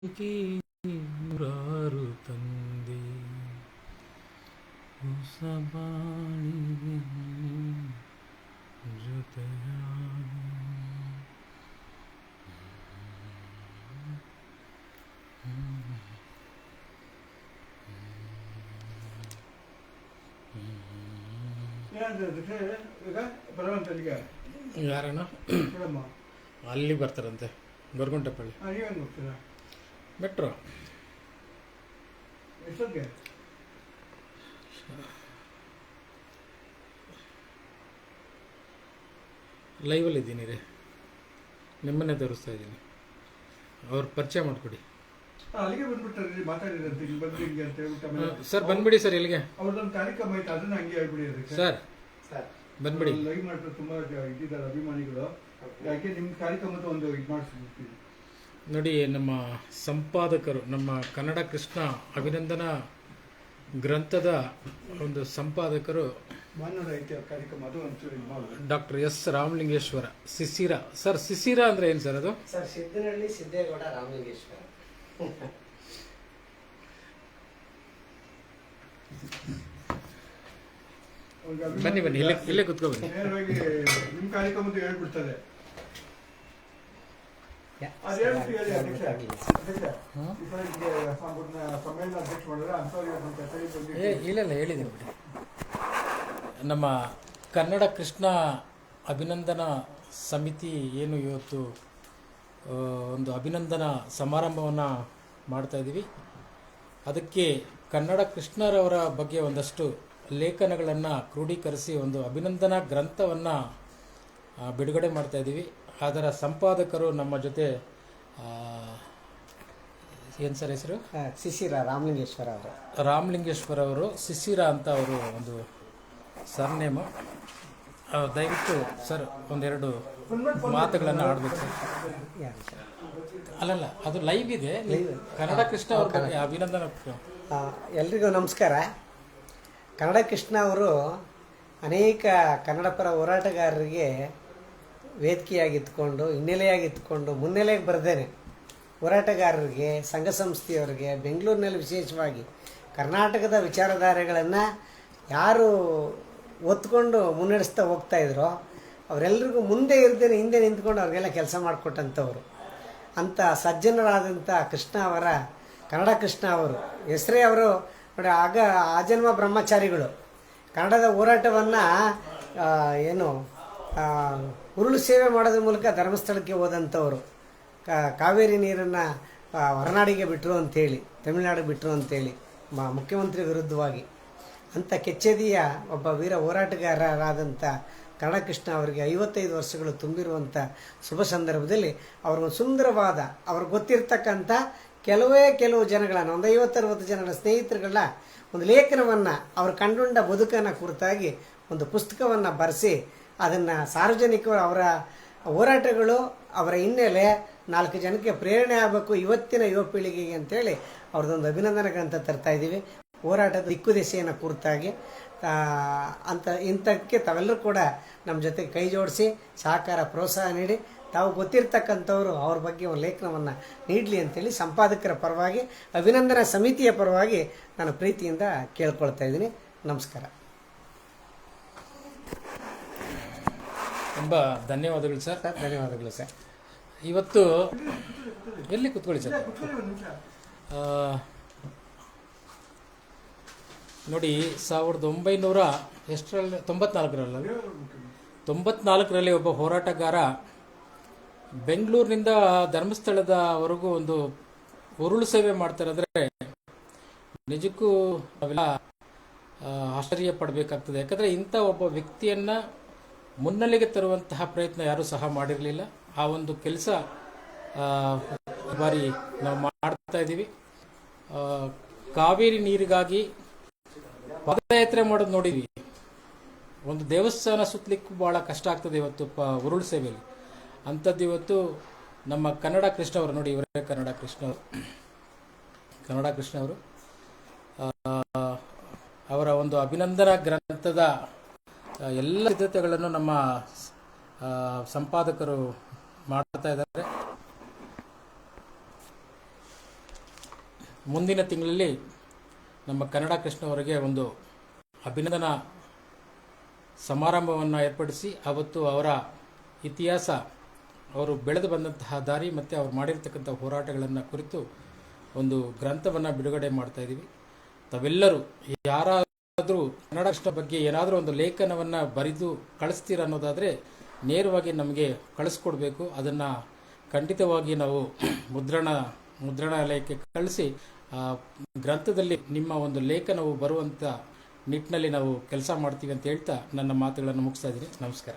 ನೂರಾರು ತಂದೆ ಹೊಸ ಬಾಳಿಗೆ ಜೊತೆಯಾಗಿ ಯಾರಣ್ಣ ಅಲ್ಲಿ ಬರ್ತಾರಂತೆ ಗೊರಗುಂಟೆಪಳ್ಳಿ ಮೆಟ್ರೋ ಲೈವಲ್ಲಿ ಇದ್ದೀನಿ ರೀ, ನಿಮ್ಮನ್ನೇ ತೋರಿಸ್ತಾ ಇದ್ದೀನಿ. ಅವ್ರ ಪರಿಚಯ ಮಾಡಿಕೊಡಿ. ಅಲ್ಲಿಗೆ ಬಂದ್ಬಿಟ್ಟಾರೆ ಮಾತಾಡಿರಂತೆ ಇಲ್ಲಿ ಬಂದ್ರಿ ಹಿಂಗೆ ಅಂತ ಹೇಳ್ಬಿಟ್ಟು ಸರ್ ಬಂದ್ಬಿಡಿ ಸರ್. ಇಲ್ಲಿಗೆ ಅವ್ರದ್ದೊಂದು ಕಾರ್ಯಕ್ರಮ ಆಯ್ತು, ಅದನ್ನ ಹಂಗೆ ಹೇಳ್ಬಿಡಿ ಸರ್. ಬಂದ್ಬಿಡಿ. ಲೈವ್ ಮಾಡ್ತಾರೆ, ತುಂಬಾ ಇದ್ದಿದ್ದಾರೆ ಅಭಿಮಾನಿಗಳು. ಯಾಕೆ ನಿಮ್ಮ ಕಾರ್ಯಕ್ರಮದ ಒಂದು ಇದು ಮಾಡಿಸ್ಬಿಡ್ತೀವಿ ನೋಡಿ. ನಮ್ಮ ಸಂಪಾದಕರು, ನಮ್ಮ ಕನ್ನಡ ಕೃಷ್ಣ ಅಭಿನಂದನಾ ಗ್ರಂಥದ ಒಂದು ಸಂಪಾದಕರು ಡಾಕ್ಟರ್ ಎಸ್ ರಾಮಲಿಂಗೇಶ್ವರ ಸಿಸಿರ. ಸರ್ ಸಿಸಿರ ಅಂದ್ರೆ ಏನು ಸರ್? ಅದು ಸರ್ ಸಿದ್ದನಹಳ್ಳಿ ಸಿದ್ದೇಗೌಡ ರಾಮಲಿಂಗೇಶ್ವರ. ಬನ್ನಿ ಬನ್ನಿ, ಇಲ್ಲೇ ಕುತ್ಕೊ ಬನ್ನಿ. ನಿಮ್ಮ ಕಾರ್ಯಕ್ರಮದ ಹೇಳ್ಬಿಡ್ತಾರೆ. ಇಲ್ಲ ಹೇಳಿದ್ದೀನಿ ಬಿಡಿ. ನಮ್ಮ ಕನ್ನಡ ಕೃಷ್ಣ ಅಭಿನಂದನಾ ಸಮಿತಿ ಏನು ಇವತ್ತು ಒಂದು ಅಭಿನಂದನಾ ಸಮಾರಂಭವನ್ನು ಮಾಡ್ತಾಯಿದ್ದೀವಿ. ಅದಕ್ಕೆ ಕನ್ನಡ ಕೃಷ್ಣರವರ ಬಗ್ಗೆ ಒಂದಷ್ಟು ಲೇಖನಗಳನ್ನು ಕ್ರೋಢೀಕರಿಸಿ ಒಂದು ಅಭಿನಂದನಾ ಗ್ರಂಥವನ್ನು ಬಿಡುಗಡೆ ಮಾಡ್ತಾಯಿದ್ದೀವಿ. ಅದರ ಸಂಪಾದಕರು ನಮ್ಮ ಜೊತೆ ಏನು ಸರ್ ಹೆಸರು? ಸಿಸಿರ ರಾಮಲಿಂಗೇಶ್ವರ ಅವರು. ರಾಮಲಿಂಗೇಶ್ವರ ಅವರು, ಸಿಸಿರ ಅಂತ ಅವರು ಒಂದು ಸರ್ನೇಮು. ದಯವಿಟ್ಟು ಸರ್ ಒಂದೆರಡು ಮಾತುಗಳನ್ನು ಆಡಬೇಕು ಸರ್. ಅಲ್ಲಲ್ಲ, ಅದು ಲೈವ್ ಇದೆ. ಕನ್ನಡ ಕೃಷ್ಣ ಅವ್ರ ಬಗ್ಗೆ ಅಭಿನಂದನಾ. ಎಲ್ರಿಗೂ ನಮಸ್ಕಾರ. ಕನ್ನಡ ಕೃಷ್ಣ ಅವರು ಅನೇಕ ಕನ್ನಡ ಪರ ಹೋರಾಟಗಾರರಿಗೆ ವೇದಿಕೆಯಾಗಿತ್ಕೊಂಡು, ಹಿನ್ನೆಲೆಯಾಗಿತ್ಕೊಂಡು, ಮುನ್ನೆಲೆಗೆ ಬರ್ದೇನೆ ಹೋರಾಟಗಾರರಿಗೆ, ಸಂಘ ಸಂಸ್ಥೆಯವರಿಗೆ, ಬೆಂಗಳೂರಿನಲ್ಲಿ ವಿಶೇಷವಾಗಿ ಕರ್ನಾಟಕದ ವಿಚಾರಧಾರೆಗಳನ್ನು ಯಾರು ಒತ್ಕೊಂಡು ಮುನ್ನಡೆಸ್ತಾ ಹೋಗ್ತಾಯಿದ್ರೋ ಅವರೆಲ್ಲರಿಗೂ ಮುಂದೆ ಇರ್ದೇನೆ ಹಿಂದೆ ನಿಂತ್ಕೊಂಡು ಅವ್ರಿಗೆಲ್ಲ ಕೆಲಸ ಮಾಡಿಕೊಟ್ಟಂಥವ್ರು. ಅಂಥ ಸಜ್ಜನರಾದಂಥ ಕೃಷ್ಣ ಅವರ, ಕನ್ನಡ ಕೃಷ್ಣ ಅವರು ಹೆಸರೇ ಅವರು ನೋಡಿ. ಆಜನ್ಮ ಬ್ರಹ್ಮಚಾರಿಗಳು. ಕನ್ನಡದ ಹೋರಾಟವನ್ನು ಉರುಳು ಸೇವೆ ಮಾಡೋದ್ರ ಮೂಲಕ ಧರ್ಮಸ್ಥಳಕ್ಕೆ ಹೋದಂಥವ್ರು. ಕಾವೇರಿ ನೀರನ್ನು ಹೊರನಾಡಿಗೆ ಬಿಟ್ಟರು ಅಂಥೇಳಿ, ತಮಿಳುನಾಡಿಗೆ ಬಿಟ್ಟರು ಅಂಥೇಳಿ ಮುಖ್ಯಮಂತ್ರಿ ವಿರುದ್ಧವಾಗಿ. ಅಂಥ ಕೆಚ್ಚೆದೆಯ ಒಬ್ಬ ವೀರ ಹೋರಾಟಗಾರರಾದಂಥ ಕನ್ನಡ ಕೃಷ್ಣ ಅವರಿಗೆ 55 ವರ್ಷಗಳು ತುಂಬಿರುವಂಥ ಶುಭ ಸಂದರ್ಭದಲ್ಲಿ ಅವ್ರಿಗೊಂದು ಸುಂದರವಾದ, ಅವ್ರಿಗೆ ಗೊತ್ತಿರ್ತಕ್ಕಂಥ ಕೆಲವು ಜನಗಳನ್ನು, ಒಂದು 50-60 ಜನಗಳ ಸ್ನೇಹಿತರುಗಳ ಒಂದು ಲೇಖನವನ್ನು, ಅವ್ರು ಕಂಡುಕೊಂಡ ಬದುಕನ್ನು ಕುರಿತಾಗಿ ಒಂದು ಪುಸ್ತಕವನ್ನು ಬರೆಸಿ ಅದನ್ನು ಸಾರ್ವಜನಿಕರು, ಅವರ ಹೋರಾಟಗಳು, ಅವರ ಹಿನ್ನೆಲೆ 4 ಜನಕ್ಕೆ ಪ್ರೇರಣೆ ಆಗಬೇಕು ಇವತ್ತಿನ ಯುವ ಪೀಳಿಗೆಗೆ ಅಂತೇಳಿ ಅವ್ರದ್ದೊಂದು ಅಭಿನಂದನಾ ಗ್ರಂಥ ತರ್ತಾ ಇದ್ದೀವಿ. ಹೋರಾಟದ ದಿಕ್ಕು ದಿಸೆಯನ್ನು ಕುರಿತಾಗಿ ಇಂಥಕ್ಕೆ ತಾವೆಲ್ಲರೂ ಕೂಡ ನಮ್ಮ ಜೊತೆಗೆ ಕೈ ಜೋಡಿಸಿ ಸಹಕಾರ ಪ್ರೋತ್ಸಾಹ ನೀಡಿ, ತಾವು ಗೊತ್ತಿರ್ತಕ್ಕಂಥವ್ರು ಅವ್ರ ಬಗ್ಗೆ ಒಂದು ಲೇಖನವನ್ನು ನೀಡಲಿ ಅಂತೇಳಿ ಸಂಪಾದಕರ ಪರವಾಗಿ, ಅಭಿನಂದನಾ ಸಮಿತಿಯ ಪರವಾಗಿ ನಾನು ಪ್ರೀತಿಯಿಂದ ಕೇಳ್ಕೊಳ್ತಾ ಇದ್ದೀನಿ. ನಮಸ್ಕಾರ. ತುಂಬ ಧನ್ಯವಾದಗಳು ಸರ್. ಧನ್ಯವಾದಗಳು ಸರ್. ಇವತ್ತು ಎಲ್ಲಿ ಕೂತ್ಕೊಳ್ಳಿ ಸರ್. ನೋಡಿ, 1994ರಲ್ಲಿ ಒಬ್ಬ ಹೋರಾಟಗಾರ ಬೆಂಗಳೂರಿನಿಂದ ಧರ್ಮಸ್ಥಳದವರೆಗೂ ಒಂದು ಉರುಳು ಸೇವೆ ಮಾಡ್ತಾರೆ ಅಂದರೆ ನಿಜಕ್ಕೂ ನಾವೆಲ್ಲ ಆಶ್ಚರ್ಯ ಪಡಬೇಕಾಗ್ತದೆ. ಯಾಕಂದರೆ ಇಂಥ ಒಬ್ಬ ವ್ಯಕ್ತಿಯನ್ನು ಮುನ್ನೆಲೆಗೆ ತರುವಂತಹ ಪ್ರಯತ್ನ ಯಾರೂ ಸಹ ಮಾಡಿರಲಿಲ್ಲ. ಆ ಒಂದು ಕೆಲಸ ಬಾರಿ ನಾವು ಮಾಡ್ತಾ ಇದ್ದೀವಿ. ಕಾವೇರಿ ನೀರಿಗಾಗಿ ಪಾದಯಾತ್ರೆ ಮಾಡೋದು ನೋಡಿದ್ವಿ. ಒಂದು ದೇವಸ್ಥಾನ ಸುತ್ತಲಿಕ್ಕೂ ಭಾಳ ಕಷ್ಟ ಆಗ್ತದೆ ಇವತ್ತು ಉರುಳು ಸೇವೆಯಲ್ಲಿ. ಅಂಥದ್ದು ಇವತ್ತು ನಮ್ಮ ಕನ್ನಡ ಕೃಷ್ಣ ಅವರು, ನೋಡಿ ಇವರೇ ಕನ್ನಡ ಕೃಷ್ಣ ಅವರು, ಅವರ ಒಂದು ಅಭಿನಂದನಾ ಗ್ರಂಥದ ಎಲ್ಲ ಸಿದ್ಧತೆಗಳನ್ನು ನಮ್ಮ ಸಂಪಾದಕರು ಮಾಡ್ತಾ ಇದ್ದಾರೆ. ಮುಂದಿನ ತಿಂಗಳಲ್ಲಿ ನಮ್ಮ ಕನ್ನಡ ಕೃಷ್ಣ ಅವರಿಗೆ ಒಂದು ಅಭಿನಂದನಾ ಸಮಾರಂಭವನ್ನು ಏರ್ಪಡಿಸಿ ಅವತ್ತು ಅವರ ಇತಿಹಾಸ, ಅವರು ಬೆಳೆದು ಬಂದಂತಹ ದಾರಿ ಮತ್ತು ಅವರು ಮಾಡಿರ್ತಕ್ಕಂಥ ಹೋರಾಟಗಳನ್ನು ಕುರಿತು ಒಂದು ಗ್ರಂಥವನ್ನು ಬಿಡುಗಡೆ ಮಾಡ್ತಾ ಇದ್ದೀವಿ. ತಾವೆಲ್ಲರೂ ಯಾರಾದರೂ ಕನ್ನಡ ಕೃಷ್ಣ ಬಗ್ಗೆ ಏನಾದರೂ ಒಂದು ಲೇಖನವನ್ನು ಬರೆದು ಕಳಿಸ್ತೀರ ಅನ್ನೋದಾದರೆ ನೇರವಾಗಿ ನಮಗೆ ಕಳಿಸ್ಕೊಡ್ಬೇಕು. ಅದನ್ನು ಖಂಡಿತವಾಗಿ ನಾವು ಮುದ್ರಣಾಲಯಕ್ಕೆ ಕಳಿಸಿ ಗ್ರಂಥದಲ್ಲಿ ನಿಮ್ಮ ಒಂದು ಲೇಖನವು ಬರುವಂಥ ನಿಟ್ಟಿನಲ್ಲಿ ನಾವು ಕೆಲಸ ಮಾಡ್ತೀವಿ ಅಂತ ಹೇಳ್ತಾ ನನ್ನ ಮಾತುಗಳನ್ನು ಮುಗಿಸ್ತಾ ಇದ್ದೀನಿ. ನಮಸ್ಕಾರ.